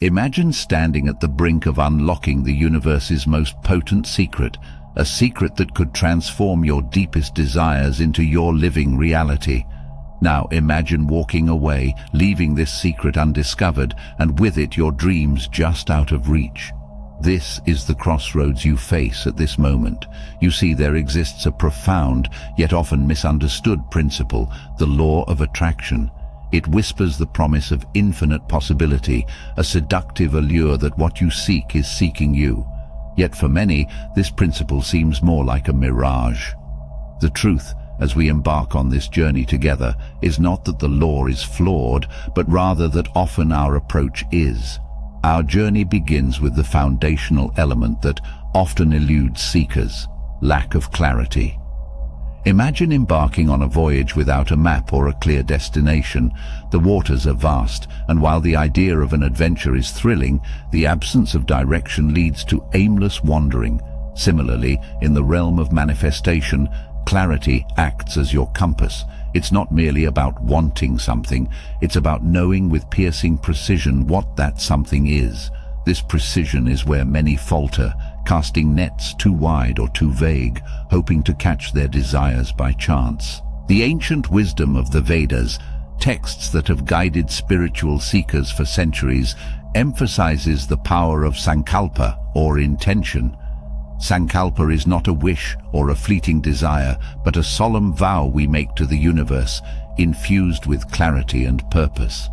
Imagine standing at the brink of unlocking the universe's most potent secret, a secret that could transform your deepest desires into your living reality. Now imagine walking away, leaving this secret undiscovered, and with it your dreams just out of reach. This is the crossroads you face at this moment. You see, there exists a profound, yet often misunderstood principle, the law of attraction. It whispers the promise of infinite possibility, a seductive allure that what you seek is seeking you. Yet for many, this principle seems more like a mirage. The truth, as we embark on this journey together, is not that the law is flawed, but rather that often our approach is. Our journey begins with the foundational element that often eludes seekers: lack of clarity. Imagine embarking on a voyage without a map or a clear destination. The waters are vast, and while the idea of an adventure is thrilling, the absence of direction leads to aimless wandering. Similarly, in the realm of manifestation, clarity acts as your compass. It's not merely about wanting something, it's about knowing with piercing precision what that something is. This precision is where many falter, casting nets too wide or too vague, hoping to catch their desires by chance. The ancient wisdom of the Vedas, texts that have guided spiritual seekers for centuries, emphasizes the power of sankalpa, or intention. Sankalpa is not a wish or a fleeting desire, but a solemn vow we make to the universe, infused with clarity and purpose.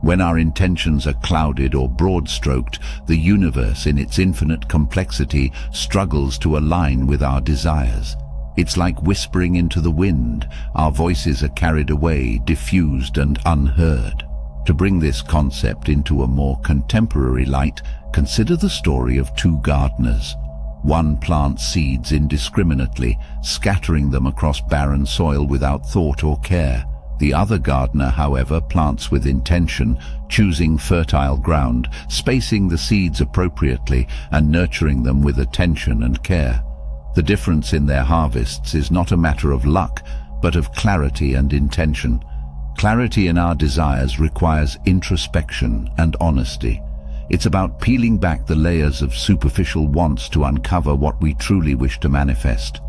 When our intentions are clouded or broad-stroked, the universe in its infinite complexity struggles to align with our desires. It's like whispering into the wind. Our voices are carried away, diffused and unheard. To bring this concept into a more contemporary light, consider the story of two gardeners. One plants seeds indiscriminately, scattering them across barren soil without thought or care. The other gardener, however, plants with intention, choosing fertile ground, spacing the seeds appropriately, and nurturing them with attention and care. The difference in their harvests is not a matter of luck, but of clarity and intention. Clarity in our desires requires introspection and honesty. It's about peeling back the layers of superficial wants to uncover what we truly wish to manifest.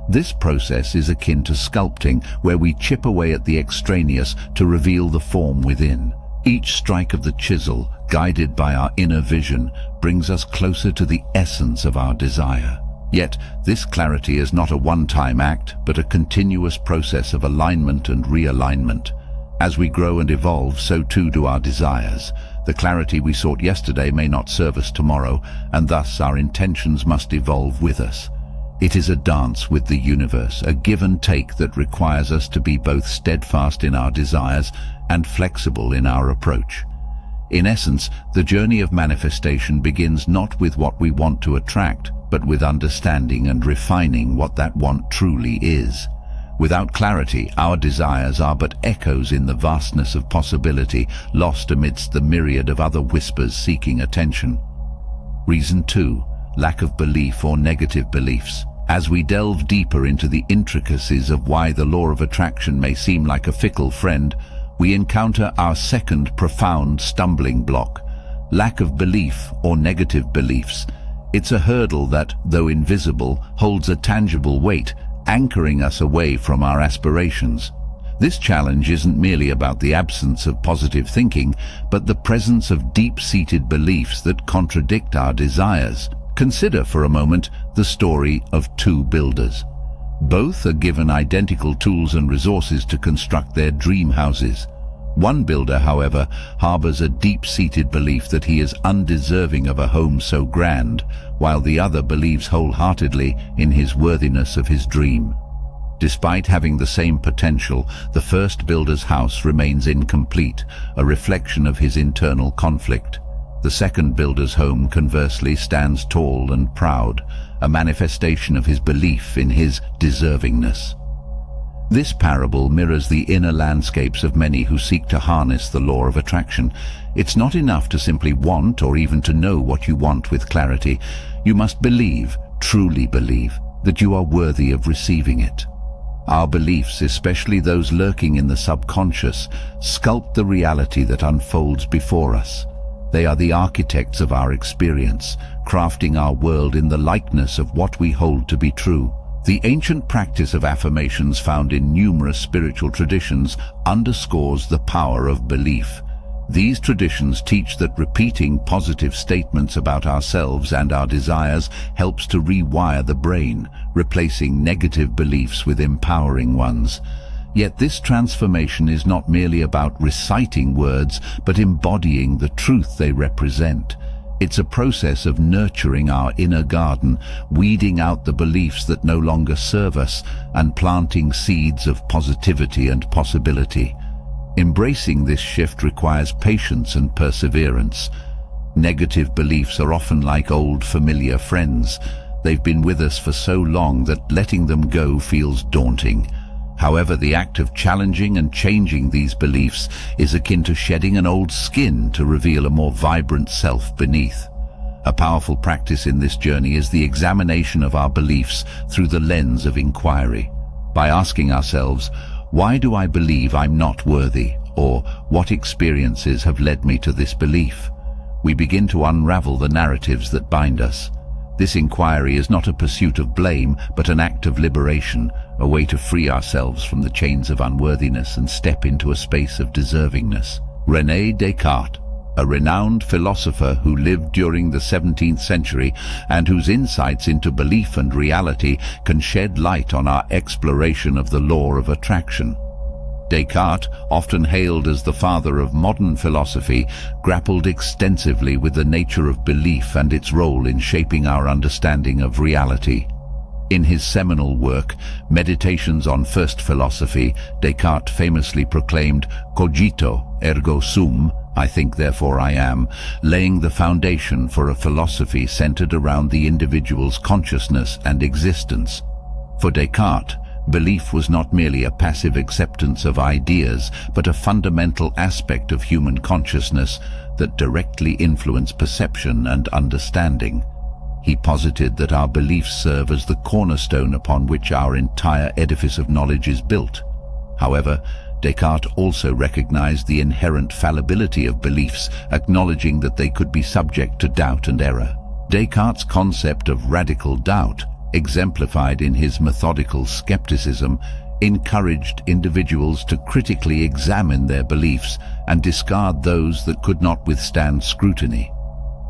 This process is akin to sculpting, where we chip away at the extraneous to reveal the form within. Each strike of the chisel, guided by our inner vision, brings us closer to the essence of our desire. Yet, this clarity is not a one-time act, but a continuous process of alignment and realignment. As we grow and evolve, so too do our desires. The clarity we sought yesterday may not serve us tomorrow, and thus our intentions must evolve with us. It is a dance with the universe, a give and take that requires us to be both steadfast in our desires and flexible in our approach. In essence, the journey of manifestation begins not with what we want to attract, but with understanding and refining what that want truly is. Without clarity, our desires are but echoes in the vastness of possibility, lost amidst the myriad of other whispers seeking attention. Reason 2. Lack of belief or negative beliefs. As we delve deeper into the intricacies of why the law of attraction may seem like a fickle friend, we encounter our second profound stumbling block: lack of belief or negative beliefs. It's a hurdle that, though invisible, holds a tangible weight, anchoring us away from our aspirations. This challenge isn't merely about the absence of positive thinking, but the presence of deep-seated beliefs that contradict our desires. Consider for a moment the story of two builders. Both are given identical tools and resources to construct their dream houses. One builder, however, harbors a deep-seated belief that he is undeserving of a home so grand, while the other believes wholeheartedly in his worthiness of his dream. Despite having the same potential, the first builder's house remains incomplete, a reflection of his internal conflict. The second builder's home, conversely, stands tall and proud, a manifestation of his belief in his deservingness. This parable mirrors the inner landscapes of many who seek to harness the law of attraction. It's not enough to simply want or even to know what you want with clarity. You must believe, truly believe, that you are worthy of receiving it. Our beliefs, especially those lurking in the subconscious, sculpt the reality that unfolds before us. They are the architects of our experience, crafting our world in the likeness of what we hold to be true. The ancient practice of affirmations found in numerous spiritual traditions underscores the power of belief. These traditions teach that repeating positive statements about ourselves and our desires helps to rewire the brain, replacing negative beliefs with empowering ones. Yet this transformation is not merely about reciting words, but embodying the truth they represent. It's a process of nurturing our inner garden, weeding out the beliefs that no longer serve us, and planting seeds of positivity and possibility. Embracing this shift requires patience and perseverance. Negative beliefs are often like old familiar friends. They've been with us for so long that letting them go feels daunting. However, the act of challenging and changing these beliefs is akin to shedding an old skin to reveal a more vibrant self beneath. A powerful practice in this journey is the examination of our beliefs through the lens of inquiry. By asking ourselves, why do I believe I'm not worthy? Or what experiences have led me to this belief? We begin to unravel the narratives that bind us. This inquiry is not a pursuit of blame, but an act of liberation, a way to free ourselves from the chains of unworthiness and step into a space of deservingness. René Descartes, a renowned philosopher who lived during the 17th century and whose insights into belief and reality can shed light on our exploration of the law of attraction. Descartes, often hailed as the father of modern philosophy, grappled extensively with the nature of belief and its role in shaping our understanding of reality. In his seminal work, Meditations on First Philosophy, Descartes famously proclaimed, "Cogito, ergo sum," I think, therefore I am, laying the foundation for a philosophy centered around the individual's consciousness and existence. For Descartes, belief was not merely a passive acceptance of ideas, but a fundamental aspect of human consciousness that directly influenced perception and understanding. He posited that our beliefs serve as the cornerstone upon which our entire edifice of knowledge is built. However, Descartes also recognized the inherent fallibility of beliefs, acknowledging that they could be subject to doubt and error. Descartes' concept of radical doubt, exemplified in his methodical skepticism, encouraged individuals to critically examine their beliefs and discard those that could not withstand scrutiny.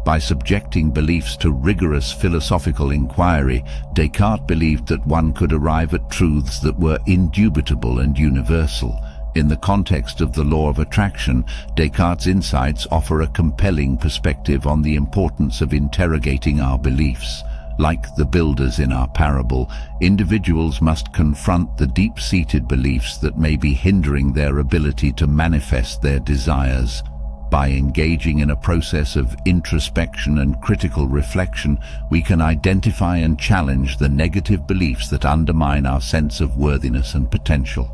By subjecting beliefs to rigorous philosophical inquiry, Descartes believed that one could arrive at truths that were indubitable and universal. In the context of the law of attraction, Descartes' insights offer a compelling perspective on the importance of interrogating our beliefs. Like the builders in our parable, individuals must confront the deep-seated beliefs that may be hindering their ability to manifest their desires. By engaging in a process of introspection and critical reflection, we can identify and challenge the negative beliefs that undermine our sense of worthiness and potential.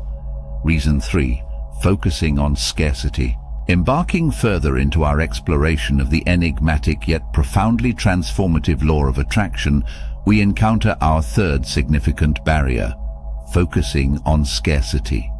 Reason 3. Focusing on scarcity. Embarking further into our exploration of the enigmatic yet profoundly transformative law of attraction, we encounter our third significant barrier: focusing on scarcity.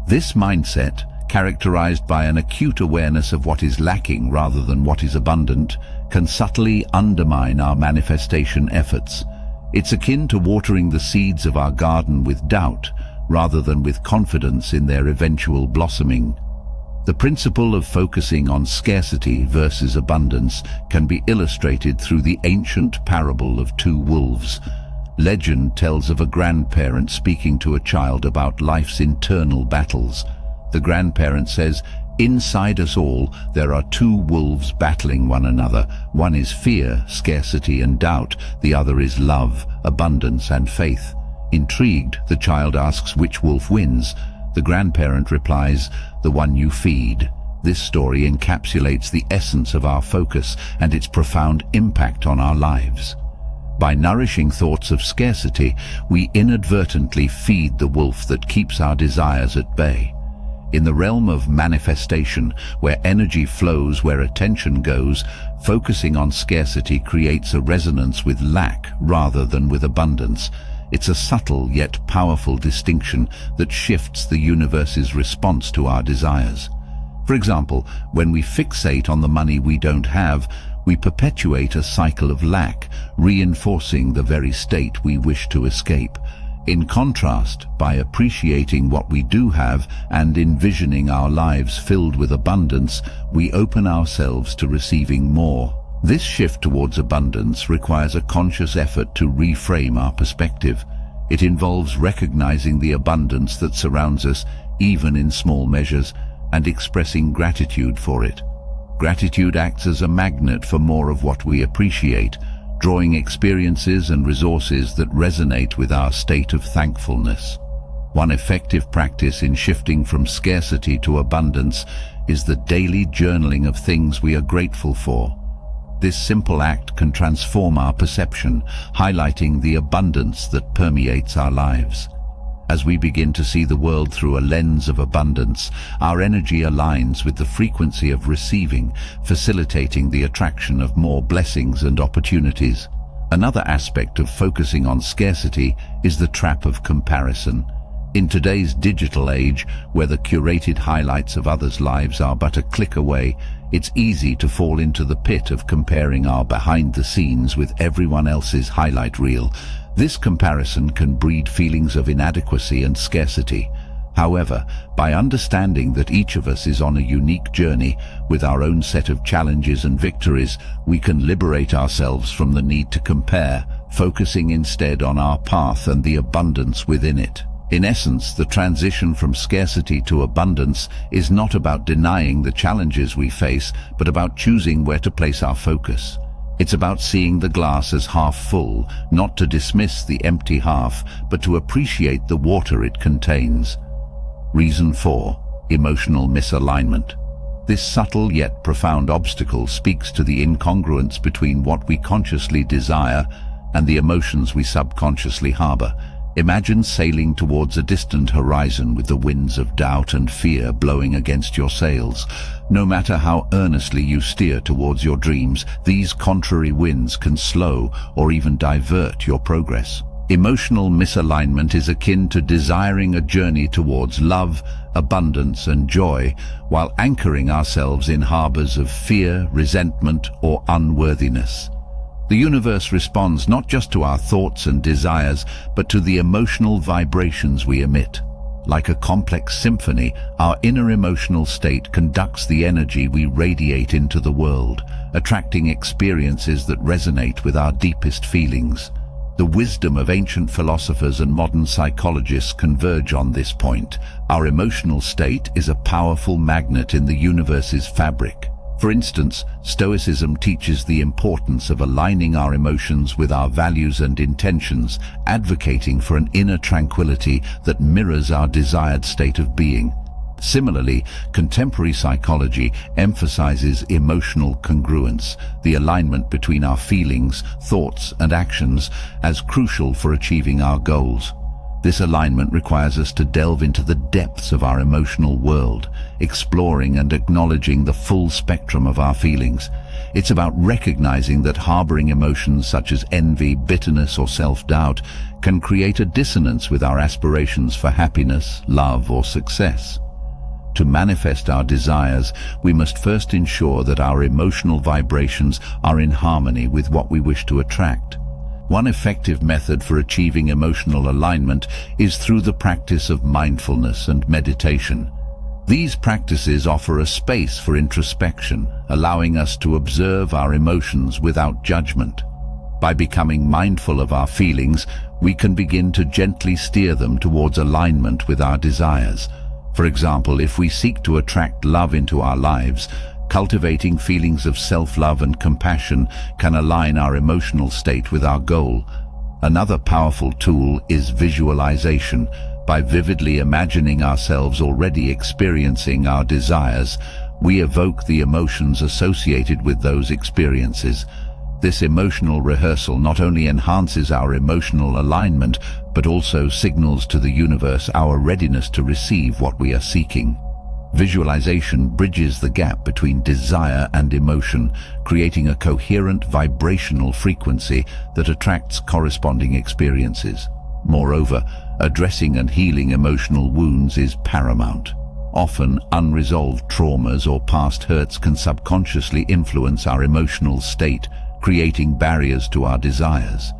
This mindset, characterized by an acute awareness of what is lacking rather than what is abundant, can subtly undermine our manifestation efforts. It's akin to watering the seeds of our garden with doubt, rather than with confidence in their eventual blossoming. The principle of focusing on scarcity versus abundance can be illustrated through the ancient parable of two wolves. Legend tells of a grandparent speaking to a child about life's internal battles. The grandparent says, "Inside us all, there are two wolves battling one another. One is fear, scarcity and doubt. The other is love, abundance and faith." Intrigued, the child asks which wolf wins. The grandparent replies, "The one you feed." This story encapsulates the essence of our focus and its profound impact on our lives. By nourishing thoughts of scarcity, we inadvertently feed the wolf that keeps our desires at bay. In the realm of manifestation, where energy flows where attention goes, focusing on scarcity creates a resonance with lack rather than with abundance. It's a subtle yet powerful distinction that shifts the universe's response to our desires. For example, when we fixate on the money we don't have, we perpetuate a cycle of lack, reinforcing the very state we wish to escape. In contrast, by appreciating what we do have and envisioning our lives filled with abundance, we open ourselves to receiving more. This shift towards abundance requires a conscious effort to reframe our perspective. It involves recognizing the abundance that surrounds us, even in small measures, and expressing gratitude for it. Gratitude acts as a magnet for more of what we appreciate, drawing experiences and resources that resonate with our state of thankfulness. One effective practice in shifting from scarcity to abundance is the daily journaling of things we are grateful for. This simple act can transform our perception, highlighting the abundance that permeates our lives. As we begin to see the world through a lens of abundance, our energy aligns with the frequency of receiving, facilitating the attraction of more blessings and opportunities. Another aspect of focusing on scarcity is the trap of comparison. In today's digital age, where the curated highlights of others' lives are but a click away, it's easy to fall into the pit of comparing our behind the scenes with everyone else's highlight reel. This comparison can breed feelings of inadequacy and scarcity. However, by understanding that each of us is on a unique journey with our own set of challenges and victories, we can liberate ourselves from the need to compare, focusing instead on our path and the abundance within it. In essence, the transition from scarcity to abundance is not about denying the challenges we face, but about choosing where to place our focus. It's about seeing the glass as half full, not to dismiss the empty half, but to appreciate the water it contains. Reason 4. Emotional misalignment. This subtle yet profound obstacle speaks to the incongruence between what we consciously desire and the emotions we subconsciously harbor. Imagine sailing towards a distant horizon with the winds of doubt and fear blowing against your sails. No matter how earnestly you steer towards your dreams, these contrary winds can slow or even divert your progress. Emotional misalignment is akin to desiring a journey towards love, abundance, and joy, while anchoring ourselves in harbors of fear, resentment, or unworthiness. The universe responds not just to our thoughts and desires, but to the emotional vibrations we emit. Like a complex symphony, our inner emotional state conducts the energy we radiate into the world, attracting experiences that resonate with our deepest feelings. The wisdom of ancient philosophers and modern psychologists converge on this point. Our emotional state is a powerful magnet in the universe's fabric. For instance, Stoicism teaches the importance of aligning our emotions with our values and intentions, advocating for an inner tranquility that mirrors our desired state of being. Similarly, contemporary psychology emphasizes emotional congruence, the alignment between our feelings, thoughts, and actions, as crucial for achieving our goals. This alignment requires us to delve into the depths of our emotional world, exploring and acknowledging the full spectrum of our feelings. It's about recognizing that harboring emotions such as envy, bitterness, or self-doubt can create a dissonance with our aspirations for happiness, love, or success. To manifest our desires, we must first ensure that our emotional vibrations are in harmony with what we wish to attract. One effective method for achieving emotional alignment is through the practice of mindfulness and meditation. These practices offer a space for introspection, allowing us to observe our emotions without judgment. By becoming mindful of our feelings, we can begin to gently steer them towards alignment with our desires. For example, if we seek to attract love into our lives, cultivating feelings of self-love and compassion can align our emotional state with our goal. Another powerful tool is visualization. By vividly imagining ourselves already experiencing our desires, we evoke the emotions associated with those experiences. This emotional rehearsal not only enhances our emotional alignment, but also signals to the universe our readiness to receive what we are seeking. Visualization bridges the gap between desire and emotion, creating a coherent vibrational frequency that attracts corresponding experiences. Moreover, addressing and healing emotional wounds is paramount. Often, unresolved traumas or past hurts can subconsciously influence our emotional state, creating barriers to our desires.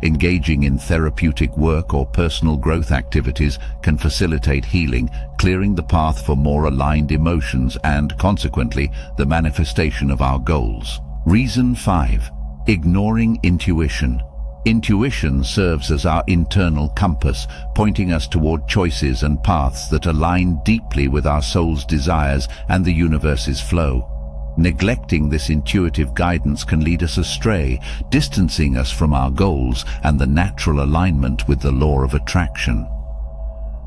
Engaging in therapeutic work or personal growth activities can facilitate healing, clearing the path for more aligned emotions and, consequently, the manifestation of our goals. Reason 5. Ignoring intuition. Intuition serves as our internal compass, pointing us toward choices and paths that align deeply with our soul's desires and the universe's flow. Neglecting this intuitive guidance can lead us astray, distancing us from our goals and the natural alignment with the law of attraction.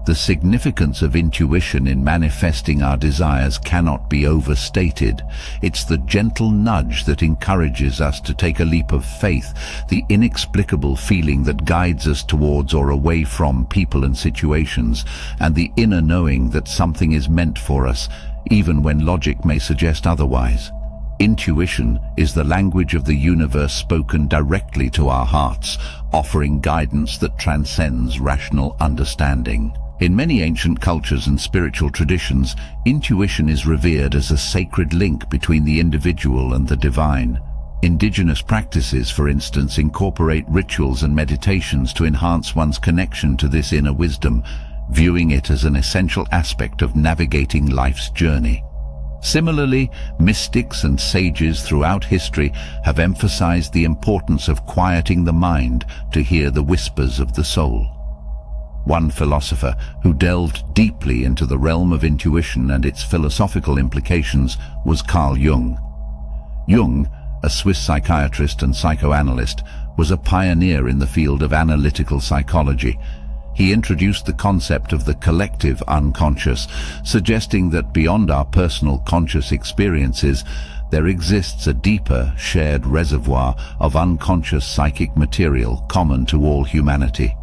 The significance of intuition in manifesting our desires cannot be overstated. It's the gentle nudge that encourages us to take a leap of faith, the inexplicable feeling that guides us towards or away from people and situations, and the inner knowing that something is meant for us, even when logic may suggest otherwise. Intuition is the language of the universe spoken directly to our hearts, offering guidance that transcends rational understanding. In many ancient cultures and spiritual traditions, intuition is revered as a sacred link between the individual and the divine. Indigenous practices, for instance, incorporate rituals and meditations to enhance one's connection to this inner wisdom, viewing it as an essential aspect of navigating life's journey. Similarly, mystics and sages throughout history have emphasized the importance of quieting the mind to hear the whispers of the soul. One philosopher who delved deeply into the realm of intuition and its philosophical implications was Carl Jung. Jung, a Swiss psychiatrist and psychoanalyst, was a pioneer in the field of analytical psychology. He introduced the concept of the collective unconscious, suggesting that beyond our personal conscious experiences, there exists a deeper, shared reservoir of unconscious psychic material common to all humanity.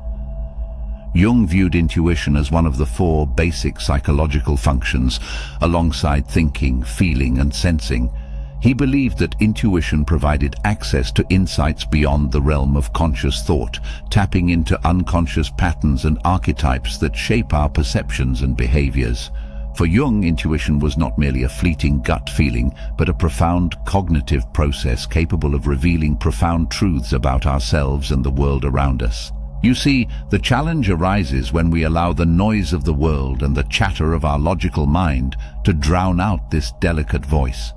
Jung viewed intuition as one of the 4 basic psychological functions, alongside thinking, feeling, and sensing. He believed that intuition provided access to insights beyond the realm of conscious thought, tapping into unconscious patterns and archetypes that shape our perceptions and behaviors. For Jung, intuition was not merely a fleeting gut feeling, but a profound cognitive process capable of revealing profound truths about ourselves and the world around us. You see, the challenge arises when we allow the noise of the world and the chatter of our logical mind to drown out this delicate voice.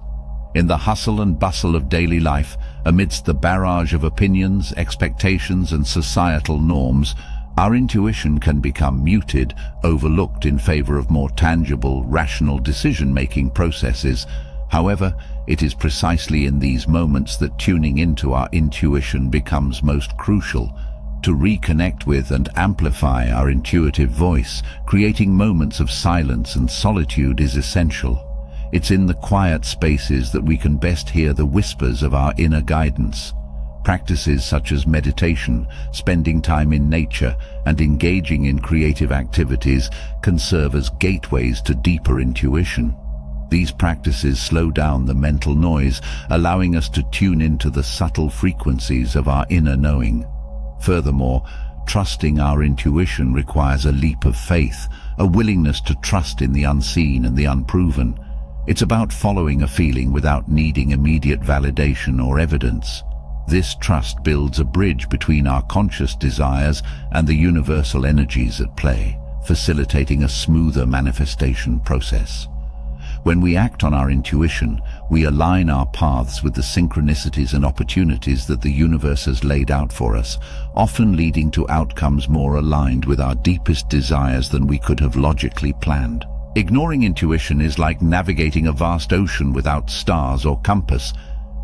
In the hustle and bustle of daily life, amidst the barrage of opinions, expectations, and societal norms, our intuition can become muted, overlooked in favor of more tangible, rational decision-making processes. However, it is precisely in these moments that tuning into our intuition becomes most crucial. To reconnect with and amplify our intuitive voice, creating moments of silence and solitude is essential. It's in the quiet spaces that we can best hear the whispers of our inner guidance. Practices such as meditation, spending time in nature, and engaging in creative activities can serve as gateways to deeper intuition. These practices slow down the mental noise, allowing us to tune into the subtle frequencies of our inner knowing. Furthermore, trusting our intuition requires a leap of faith, a willingness to trust in the unseen and the unproven. It's about following a feeling without needing immediate validation or evidence. This trust builds a bridge between our conscious desires and the universal energies at play, facilitating a smoother manifestation process. When we act on our intuition, we align our paths with the synchronicities and opportunities that the universe has laid out for us, often leading to outcomes more aligned with our deepest desires than we could have logically planned. Ignoring intuition is like navigating a vast ocean without stars or compass.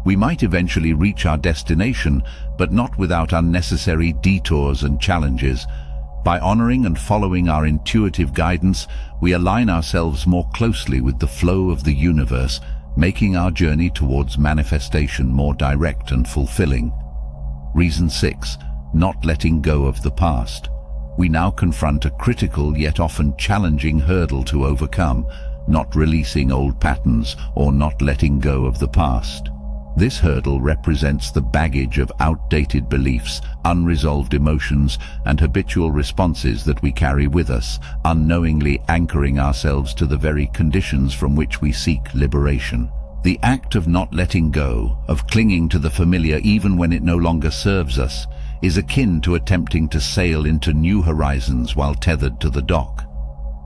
We might eventually reach our destination, but not without unnecessary detours and challenges. By honoring and following our intuitive guidance, we align ourselves more closely with the flow of the universe, making our journey towards manifestation more direct and fulfilling. Reason 6. Not letting go of the past. We now confront a critical yet often challenging hurdle to overcome, not releasing old patterns or not letting go of the past. This hurdle represents the baggage of outdated beliefs, unresolved emotions, and habitual responses that we carry with us, unknowingly anchoring ourselves to the very conditions from which we seek liberation. The act of not letting go, of clinging to the familiar even when it no longer serves us, is akin to attempting to sail into new horizons while tethered to the dock.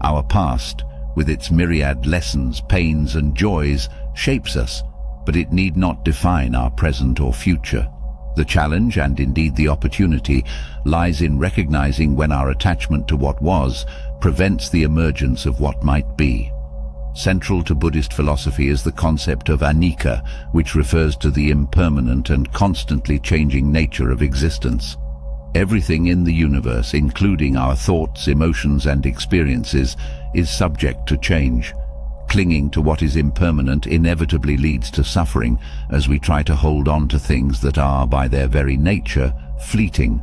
Our past, with its myriad lessons, pains, and joys, shapes us, but it need not define our present or future. The challenge, and indeed the opportunity, lies in recognizing when our attachment to what was prevents the emergence of what might be. Central to Buddhist philosophy is the concept of anicca, which refers to the impermanent and constantly changing nature of existence. Everything in the universe, including our thoughts, emotions, and experiences, is subject to change. Clinging to what is impermanent inevitably leads to suffering as we try to hold on to things that are, by their very nature, fleeting.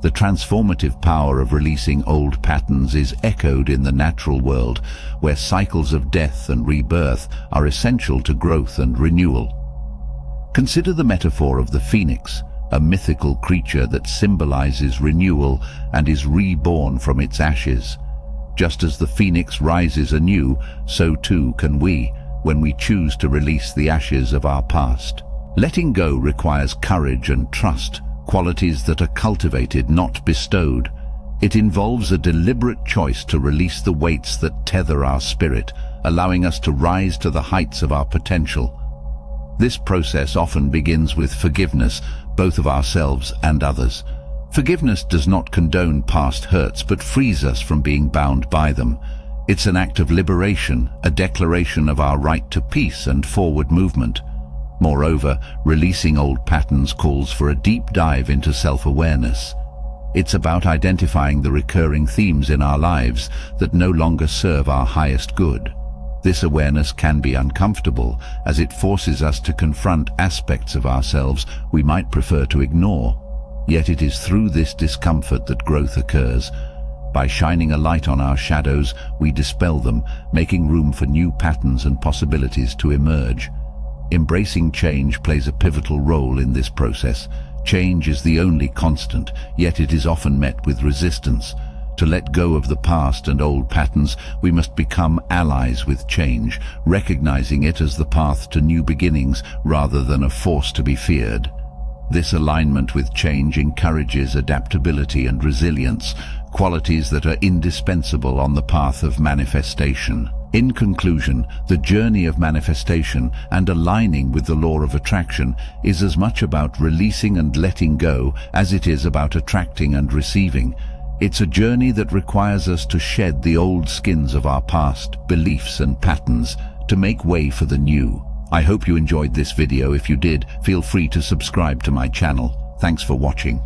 The transformative power of releasing old patterns is echoed in the natural world, where cycles of death and rebirth are essential to growth and renewal. Consider the metaphor of the phoenix, a mythical creature that symbolizes renewal and is reborn from its ashes. Just as the phoenix rises anew, so too can we, when we choose to release the ashes of our past. Letting go requires courage and trust, qualities that are cultivated, not bestowed. It involves a deliberate choice to release the weights that tether our spirit, allowing us to rise to the heights of our potential. This process often begins with forgiveness, both of ourselves and others. Forgiveness does not condone past hurts, but frees us from being bound by them. It's an act of liberation, a declaration of our right to peace and forward movement. Moreover, releasing old patterns calls for a deep dive into self-awareness. It's about identifying the recurring themes in our lives that no longer serve our highest good. This awareness can be uncomfortable, as it forces us to confront aspects of ourselves we might prefer to ignore. Yet it is through this discomfort that growth occurs. By shining a light on our shadows, we dispel them, making room for new patterns and possibilities to emerge. Embracing change plays a pivotal role in this process. Change is the only constant, yet it is often met with resistance. To let go of the past and old patterns, we must become allies with change, recognizing it as the path to new beginnings rather than a force to be feared. This alignment with change encourages adaptability and resilience, qualities that are indispensable on the path of manifestation. In conclusion, the journey of manifestation and aligning with the law of attraction is as much about releasing and letting go as it is about attracting and receiving. It's a journey that requires us to shed the old skins of our past, beliefs and patterns, to make way for the new. I hope you enjoyed this video. If you did, feel free to subscribe to my channel. Thanks for watching.